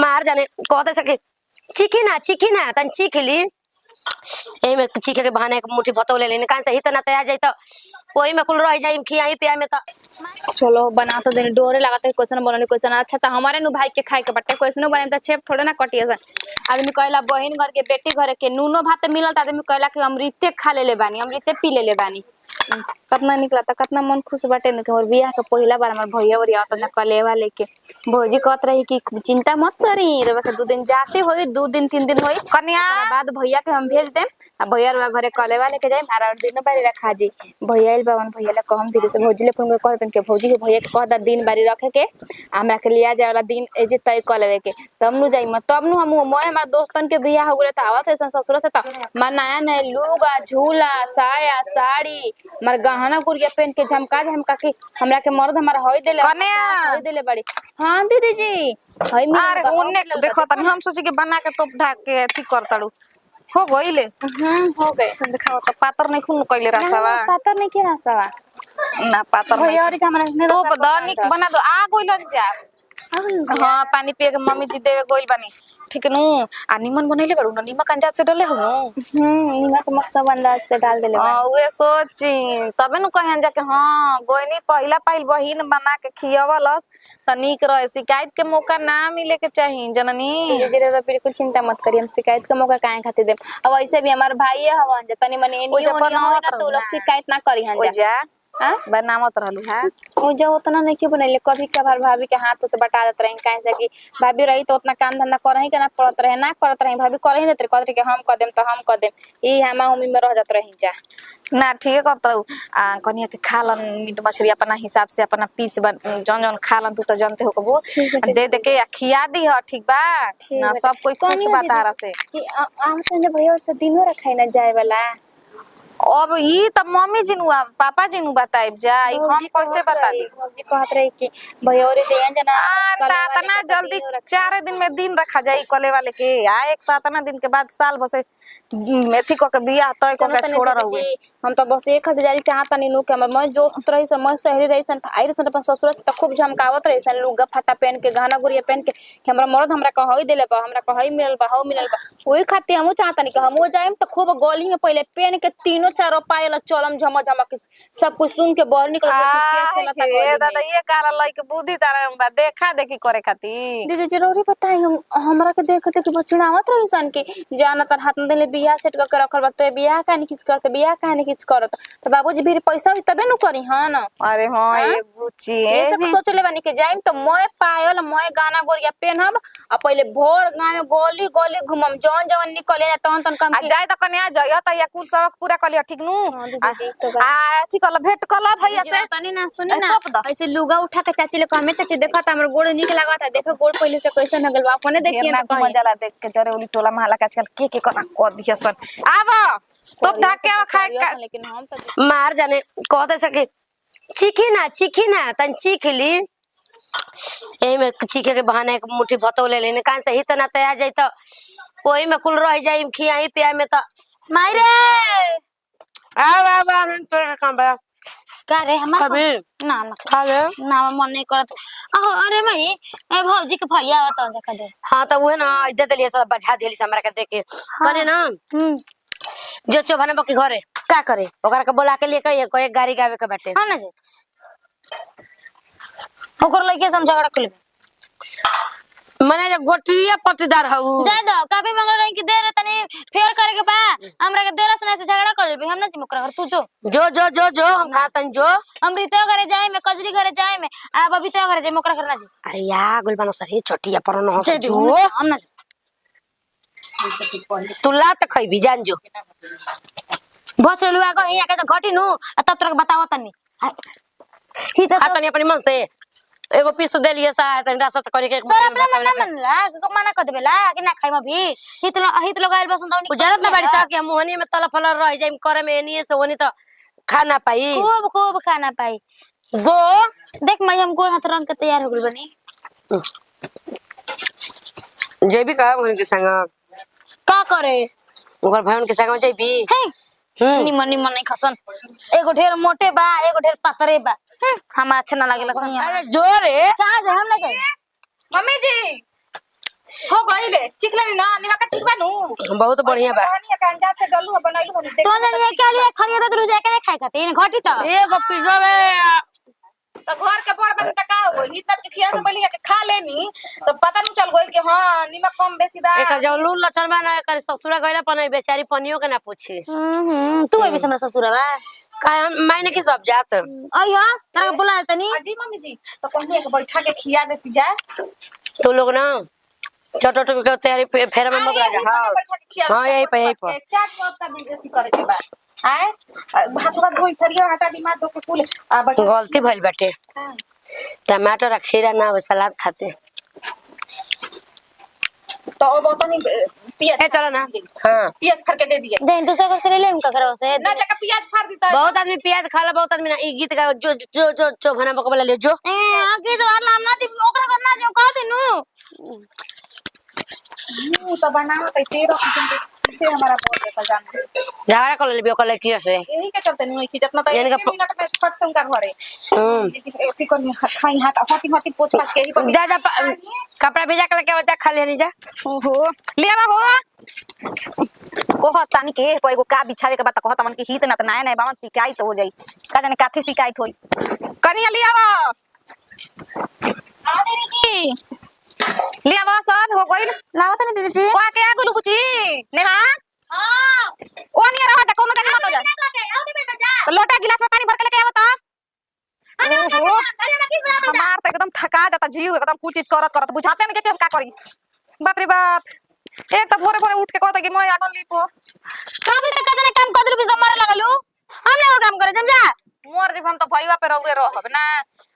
मार जाने कहते सके चिखी ना तन चिख ली एही में चिखे के बहाने एक मुट्ठी भतो ले लेने कान से हित ना तैयार जाई त ओही में कुल रह जाई खियाई पियाई में त चलो बना तो देने डोरे लगाते क्वेश्चन बनने क्वेश्चन अच्छा तो हमारे नु भाई के खाए के बटे क्वेश्चन बने त छेप थोड़े ना कटिए आदमी कहला बहिन घर के बेटी घर के नूनो भात मिलत आदमी कहला कि अमृते खा ले बानी अमृते पी ले बानी कितना निकला था कितना मन खुश बाटे न हमर बियाह के पहिला बार हमर भैया और आता न कलेवा लेके भौजी कहत रही कि चिंता मत करी रे दो दिन जाते होई 2 दिन 3 दिन होई कन्या बाद भैया के हम भेज देम आ भैया घरे कलेवा लेके जाई मारा दिन बारी रखा जी भैया इल बावन भैया ले कहम धीरे से भौजी ले फोन के कहतन के भौजी के भैया के कहता दिन बारी रखे के हमरा के लिया जाए वाला दिन ए जे तय कलेवे के तब नु जाई तब नु हम मोय हमार दोस्तन के बियाह हो गेले त आवत है ससुर से त मार नया नया लुगा झूला साया साड़ी मार गहना गुड़िया पहन के झमका के हमरा के मर्द हमारा होई देले बड़ी हां दीदी जी हई अरे ओने देखो तनी हम सोचे के बना के तोप ढाक के अथी करताड़ू हो गइले हो गए दिखाओ त पातर नहीं खून कइले रासावा पातर नहीं के रासावा ना पातर भैया और हमरा तो बदानिक बना दो आ गइलन जा हां पानी पिए के मम्मी जी देवे गइल बानी ठीक नु आ निमन बनैले बड़ू न निमक अंदाज से डले हो निमक मक्सब अंदाज से डाल देले हां वे सोची तबे नु कहन जा के हां गोइनी पहिला पहिल बहिन बना के खियावलस त नीक रहे शिकायत के मौका ना मिले के चाहिए जननी जे बिल्कुल चिंता मत करिए हम शिकायत का मौका काहे खातिर देम अब ऐसे भी हमार भाई है हवन जे तनी मनी एनी ओनी हो ना तो लोग शिकायत ना करी हन जा हां बनावत रहलू हां ओ जो उतना नहीं के बनैले कभी कभार भाभी के हाथ तो बटा देत रही काहे से कि भाभी रही तो उतना काम धंधा करही के ना पड़त रहे ना करत रही भाभी करही देत कहत रही कि हम क देम तो हम क देम ई हमा हमी में रह जात रही जा ना ठीक करत रहू आ कनिया के खालन मीट मछली अपना हिसाब से अपना पीस जन जन खालन तू तो जानते हो कबू दे दे के खिया दी ह ठीक बा ना सब कोई खुश बा तारा से कि हम तो भैया और से दिनो रखाई ना जाए वाला अब ई त मम्मी जिनु पापा जिनु बताइब जा ई हम कैसे बता दी मौसी कहत रही कि भैया और जयन जना तना जल्दी 4 दिन में दिन रखा जाई कले वाले के आ एक तना दिन के बाद साल बसे मेथी को के बियाह तय को के छोड़ रहू हम तो बस एक हजार चाहता नी नु के हमर मैं जो रही सन मैं शहरी रही सन आई रही सन अपन ससुर से खूब झमकावत रही सन लुगा फटा पहन के गहना गुड़िया पहन के हमरा मर्द हमरा कहई देले बा हमरा कहई मिलल बा हो मिलल बा ओई खातिर हम चाहता नी कि हम जाइम त खूब गली में पहले पहन के तीनों चारों पायल चलम झम झमक सब कुछ सुन के बाहर निकल के चलता ए दादा ये काला लई के बुद्धि तारा बा देखा देखी करे खातिर दीदी जरूरी बताई हम हमरा के देख के बचड़ावत रही सन के जाना तर हाथ में देले बियाह सेट के रखल बा तो बियाह काहे किछ करत बियाह काहे किछ करत त बाबूजी भी पैसा होई तबे नु करी हां ना अरे हां ये बुची ए सब सोचले बानी के जाइम तो मैं पायल मैं गाना गोरिया पहनब आ पहले भोर गांव में गली गली घुमम जौन जवन निकले जा तन तन कम जाय त कन्या जय त या कुल सब पूरा कलिया ठीक नु आ अथी कल भेट कल भैया से तनी ना सुनी ना ऐसे लुगा उठा के चाची ले कमे चाची देखत हमर गोड़ निक लागत देखो गोड़ पहले से कैसे नगल बा अपने देखिए ना मजा ला देख के जरे ओली टोला महला के आजकल के कना क दिया सन आवा तो ढाक के खाए लेकिन हम तो मार जाने कहते सके चिखी ना तन चिख ली एही में चिखे के बहाने एक मुट्ठी भतो ले लेने कान से हित ना तैयार जाई त ओही में कुल रह जाई खियाई पियाई में त माई रे आ तो काम बा का रे हमार कभी ना ना खा ले ना मन नहीं करत अरे माई ए भौजी के भैया आवत जा का दे हां त उहे ना दे देलिए सब बजा देली हमरा के देखे कने ना जो चोभाने बकी घरे का करे ओकरा के बोला के लिए कहिए एक गाड़ी गावे के बाटे हां ना जी ओकर लइके हम झगड़ा कर लेबे मने जे गोटिया पट्टीदार हऊ जा दो काफी मंगल रही कि दे रे तनी फेर करे के बा हमरा के देला सुना से झगड़ा कर लेबे हम ना चिमकरा घर तू जो हम खातन जो अमृत घरे जाए में कजरी घरे जाए में आ बबीता घरे जाए मोकरा करना जी अरे या गुलबानो सर छोटिया पर न हो जो हम ना तुला त खइबी जान जो बस लुआ को यहां के तो घटी नु तब तक बताओ तनी ही त खातनी अपनी मन से एगो पीस देलिए सा तंडा सत करे के तोरा अपना मन ना मनला को मना कर देबेला कि ना खाइम अभी हित लगाइल बस दौनी जरूरत ना बाड़ी सा कि हम मोहनी में तल फल रह जाइम करे में एनी से ओनी त खाना पाई खूब खाना पाई गो देख मैं हम गोड़ हाथ रंग के तैयार हो गइल बनी जेबी का मोहनी के संग का करे ओकर भाईन के संग में जेबी निमन नहीं खसन एगो ढेर मोटे बा एगो ढेर पतरे बा हम अच्छा ना लागेला अरे जोरे कहां जाए हम ना जाए मम्मी जी चिकले ना निमा का ठीक बानू बहुत बढ़िया बा। कहानी का अंदाज से डलू बनाइलू हम देख तो ये क्या लिए खरीदा तो रुजा के खाए खाते इन घटी त एगो पिज्जा में तो घर के बड़ बन का हो इतना के खिया से पहले के खा लेनी तो पता नहीं चल गई कि हां नीमक कम बेसी बा एकर जौन लूल लचर बा ना एकर ससुरा गइला पने बेचारी पनियो के ना पूछी। तू भी समय ससुर बा का हम मैंने की सब जात अइया तरा बुला तनी अजी मम्मी जी तो कहनी के बैठा के खिया देती जा तो लोग ना छोटो के तैयारी फेर में मत लगा। हां यही पे चाट मत का बेइज्जती करे के बा आए भासवा धोई फरिया हटा दी मां दो के कुल आ बैठा गलती भइल बाटे। टमाटर खीरा ना हो सलाद खाते तो वो तो नहीं पियाज ए चलो ना। हां पियाज फाड़ के दे दिए जे दूसरा को से ले उनका करो से ना जका पियाज फाड़ देता बहुत आदमी प्याज खाला बहुत आदमी ना ई गीत गा जो जो जो जो भना बकबला ले जो आगे तो वाला ना दी ओकरा करना जो कह देनु तो बनाओ तो तेरा से हमारा बहुत रहता जान झगड़ा कर लेबे ओकर लड़की से यही के चलते नहीं कि जितना तो यानी 1 मिनट में फट से उनका घरे एती को खाई हाथ हटी हटी पोछ पाछ के ही पर जा जा कपड़ा भेजा के लेके बच्चा खा लेनी जा। ओहो ले आवा हो कोह तानी के को एगो का बिछावे के बात कहत मन के हित ना त नया नया बावन शिकायत हो जाई का जाने काथे शिकायत होई कनिया ले आवा आ दीदी जी ले आवा सब हो गइल लाओ तनी दीदी जी को के आगु लुकुची नेहा हां ओ निया रह जा कोनो दिन मत जा आओ दे बेटा जा तो लोटा गिलास में पानी भर के लेके आवा ता ओहो हमार तो एकदम थका जाता जीव एकदम कुछ चीज करत करत बुझाते नहीं कि हम का करी बाप रे बाप एक तो भोरे भोरे उठ के कहता कि मैं आगन लीपो कभी तक कदने काम कदलू भी मारे लगलू हम ना काम करे समझा मोर जब हम तो भईवा पे रौरे रहब ना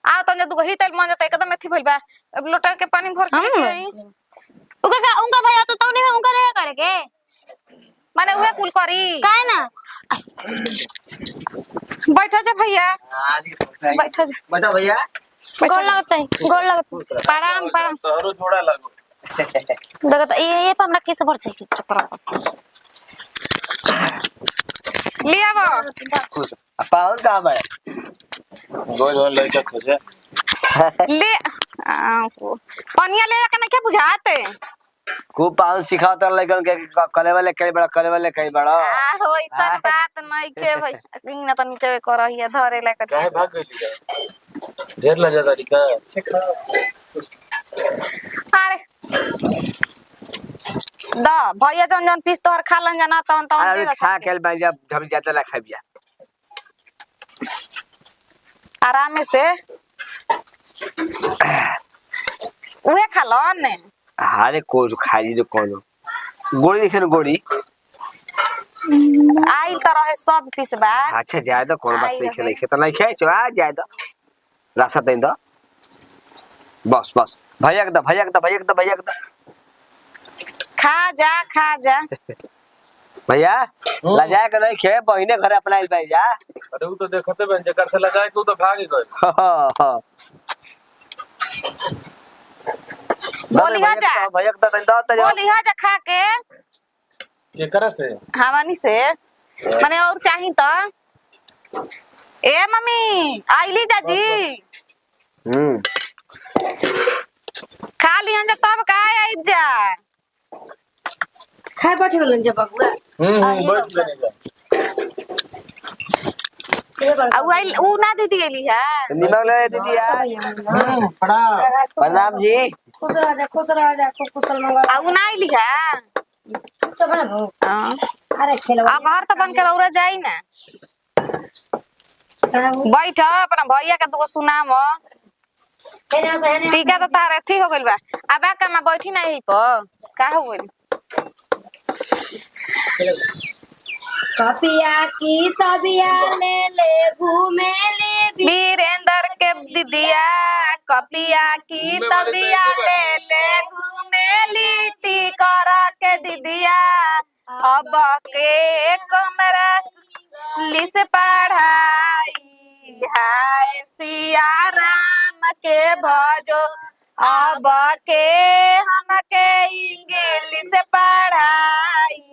आओ तो दुगो हितल मन जाता एकदम एथी भइल बा अब लोटा के पानी भर के लेके आई उनका भैया तो नहीं उनका नहीं करे के माने उहे कुल करी काहे ना बैठा जा भैया बैठा जा बता भैया गोड़ लगता है गोड़ लगता प्रणाम प्रणाम तोहरो छोड़ा लगो देखो ये तो हमरा कैसे भर से चक्कर ले आवा पाउन कहां बा गोल गोल लड़का खोजे ले पनिया ले के ना क्या बुझाते खूब पाउन सिखाता लड़कन के कले वाले कई बड़ा आ हो ऐसा बात नहीं के भाई इन तो नीचे करही है धरे ला के काहे भाग गइली ढेर लजा दादी का अरे द भैया जन जन पीस तोहर खा लन जाना तन तन अरे खा केल बा जब हम जाते ला खाबिया आराम से उहे खा लन ने हारे को खाली जो कोनो गोड़ी देखे गोड़ी आइल त रहे सब पीस बा अच्छा ज्यादा कोनो बात नहीं खेले तो नहीं खाए आ ज्यादा रास्ता दें दो बस बस भैया के खा जा भैया ला जाए के नहीं खे बहिने घर अपना आइल भाई जा अरे वो तो देखते बन जकर से लगाए के वो तो भाग गए बोली हा जा भैया के दे दो तो बोली हा जा खा के केकरा से हवानी से माने और चाही त ए मम्मी आइली जाजी खा लिहन जा तब का आइब जा खाए बैठ गेलन जे बबुआ बैठ जाने का उ आइल उ ना दीदी आइली है निमक ले दीदी यार प्रणाम जी खुश रह जा खूब कुशल मंगल उ ना आइली है सब ना हो हां अरे खेलवा आ घर त बन के रौरा जाई ना बैठ अपना भैया के दुगो सुनाम टीका तो तार थी हो गइल बा अब का मैं बैठी नहीं ही प का हो गइल कपिया की तबिया ले घूमे ले वीरेंद्र के दीदिया कपिया की तबिया ले घूमेली टीकर के दीदिया अब के कमरा लिस पढ़ाई हाय सिया राम के भजो अब के हमके इंग्लिश पढ़ाई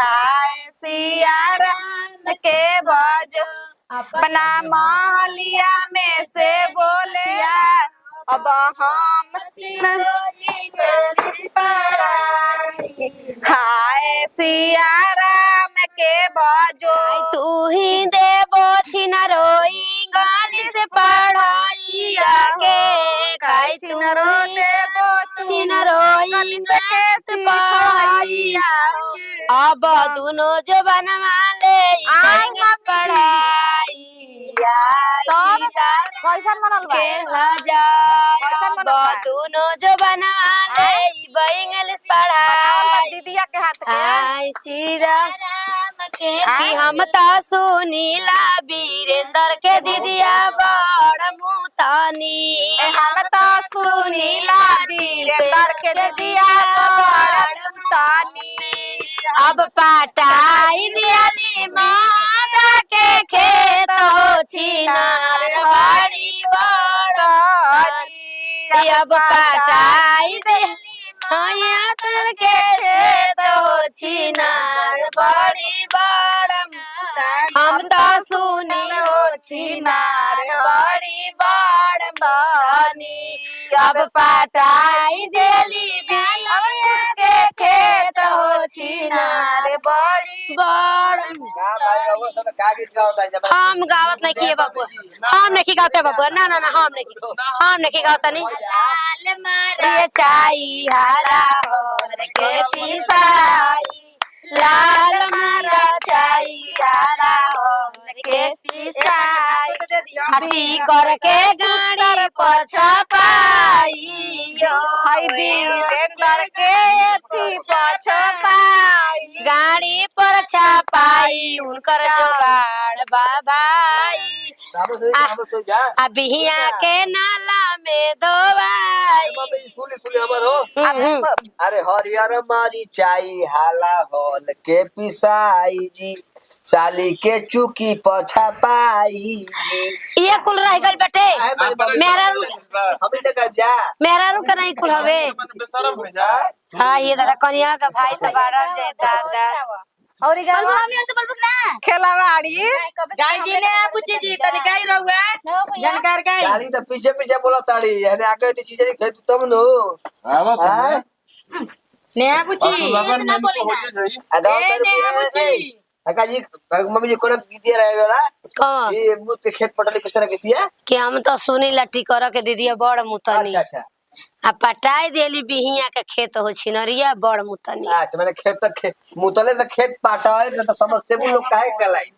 हाय सिया राम के भजो अपना महलिया में से बोले अब हम सिया राम के बजो तू ही देबो छिनरोई इंग्लिश पढ़ाइया के खाई छिनरो देबो छिनरोई इंग्लिश पढ़ाइया अब दुनो जो बनवा ले इंग्लिश पढ़ाइया तब कैसन बनल बा के हजार कैसन बनल बा? दोनों जो बना ले इंग्लिश पढ़ाई दीदिया के हाथ के हाय श्री राम के कि हम तो सुनीला वीरेंद्र के दीदिया बड़ मुतानी हम तो सुनीला वीरेंद्र के दीदिया बड़ मुतानी अब पटाई दियाली माता के खेत हो छिनार बड़ी बड़ी अब पटाई दियाली माया तर के खेत हो छिनार बड़ी बड़म हम तो सुनी हो छिनार बड़ी बड़म अब पटाई दियाली माया के खेत हो छिनार बड़ी बड़म हम गावत नहीं किए बाबू हम नहीं गावते बाबू ना ना ना हम नहीं गावता नहीं ये चाई हरा होर के पिसाई लाल मारा चाई हरा होर के पिसाई हटी करके गाड़ी पछा पाई हई वीरेंद्र के एथी पछा पाई गाड़ी पर छापाई उनकर जोगाड़ बाबाई अबिया के नाला में दवाई अरे हरियर मारी चाई हाला होल के पिसाई जी साली के चुकी पछा पाई जी ये कुल रह गल बेटे मेरा रू का नहीं कुल हवे बेशरम हो जा हाँ ये दादा कनिया का भाई तो बाड़ा जाए दादा और खेलावाड़ी गाय जी ने पूछी जी तनी गाय रहुआ जानकार गाय गाड़ी तो पीछे पीछे बोला ताड़ी यानी आगे तो चीजें खेत तब नो आवा सुन ने पूछी लगन में को हो जाई अदा ए ने पूछी अका जी मम्मी जी कोन गीतिया रहे वाला कौन ये मुत के खेत पटली किस तरह गीतिया कि हम तो सुनी लट्टी कर के दीदी बड़ मुतनी अच्छा अच्छा आ पटाई देली बिहिया के खेत हो छिनरिया बड़ मुतनी अच्छा मैंने खेत तक मुतले से खेत पाटाए तो समझ से लोग काहे गलाई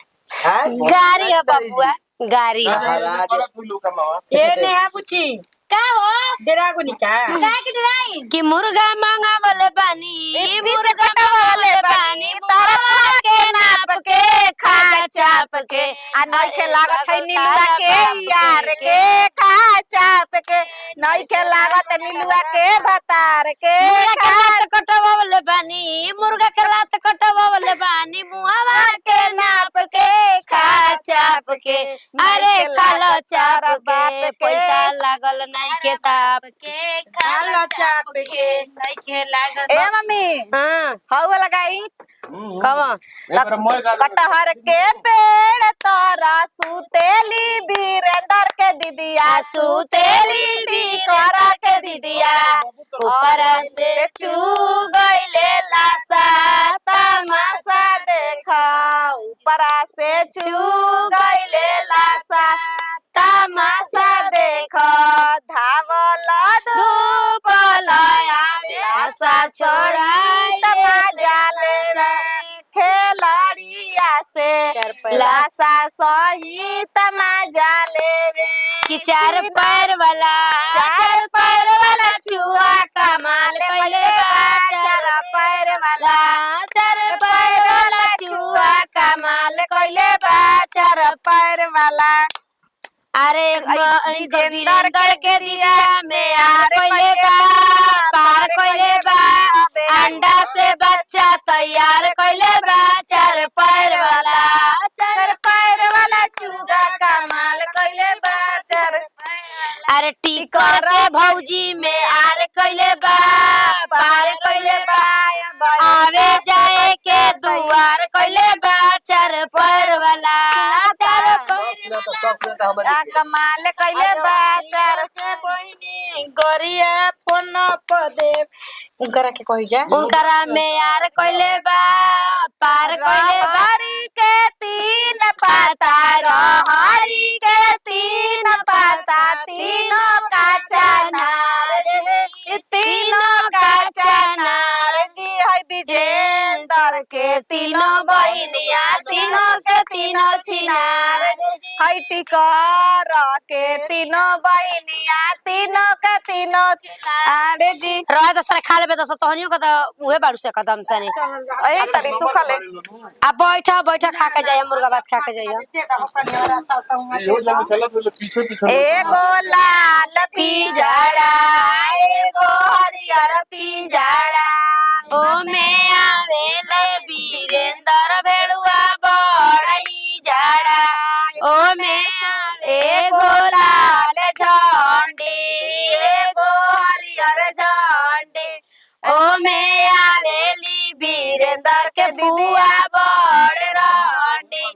हैं गाड़ी है बबुआ गाड़ी है बड़ा फूलू का मावा ए ने पूछी का हो डेरा को निका का के डराई कि मुर्गा मंगावले बानी मुर्गा मंगावले बानी तारा के नाप के खा चाप के आ नइखे लागत है नीलुआ के यार के खा चाप के नइखे लागत नीलुआ के भतार के मुर्गा के लात कटवावले बानी मुर्गा के लात कटवावले बानी मुहावा के नाप के खा चाप के अरे खालो चाप के पैसा लागल नहीं के ताप के खालो चाप के नहीं के लागल ए मम्मी हां हौ लगाई कब एकर मोय का कटहर के पेड़ तोरा सुतेली वीरेंद्र के दीदिया सुतेली दी करा के दीदिया ऊपर से चू गइले लासा तमाशा देखा ऊपर से चू गइले लासा तमाशा देखा धावल धूप लया आशा छोड़ाई मजा ले खेलड़िया से लाशा सही तमाजा लेवे कि चार पैर वाला चूहा कमाल कइले बा चार पैर वाला चार पैर वाला चूहा कमाल कइले बा चार पैर वाला अरे वीरेंद्र के दिया में यार कइले बा पार कइले बा अंडा से बच्चा तैयार कइले बा चार पैर वाला चूगा कमाल कइले बा चार अरे टिकर के भौजी में आर कइले बा पार कइले बा आवे जाए के दुआर कइले बा चार पैर वाला चार पैर तो सबसे तो हमर कमाल कइले बा चार गोरिया अपन पदे उनकरा के कहि जा उनकरा में यार कोइले बा पार कोइले बा रहरी के तीन पाता रहरी के तीन पाता तीनों का चनार जी तीनों का चनार जी है विजेंदर के तीनों बहिनिया तीनों के तीनों छिनार है टिकर के तीनों बहिनिया तीनों के तीनों छिनार जी रहे तो सारे खा लेबे तो तहनियो का तो उहे बाड़ू से कदम से नहीं ए तरी सुखले अब बैठा बैठा खा के जाइए मुर्गा भात खा के जाइए इहो जब चला तो पीछे पीछे एगो लाल पिंजरा एगो हरियर पिंजरा ओ में आवेले वीरेंद्र भेड़ुआ बड़ई जाड़ा ओ में एगो लाल झंडी एगो हरियर झंडी ओ में आवेली वीरेंद्र के बुआ बड़ रंडी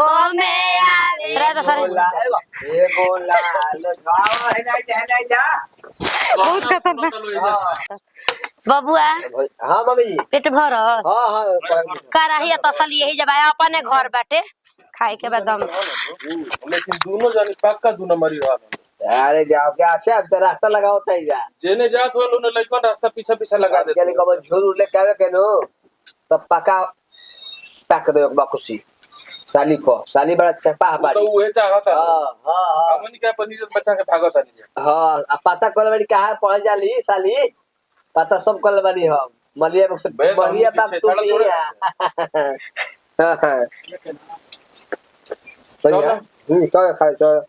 ओ में आवे रहे तो सारे एगो लाल गावा है नहीं जा बहुत खतरनाक बबुआ हां मम्मी जी पेट भर हां हां कराही तसल यही जब आया अपने घर बाटे खाए के बाद दम लेकिन दोनों जानी पक्का दोनों मरी रहा अरे जाओ क्या अच्छा अब तो रास्ता लगाओ तई जा जेने जात हो लोने लइकन रास्ता पीछे पीछे लगा देते के कब झूर ले के केनो तब पका पक दो एक बाकुसी साली साली बड़ा चपा हमारी तो उहे चाहत है हां हां हमनी के पनीर बच्चा के भागत नहीं हां अब पता कर बड़ी कहां पड़ जाली साली पता सब कर बनी हम मलिया में से मलिया बाप तू भी हां हां चलो खाए चलो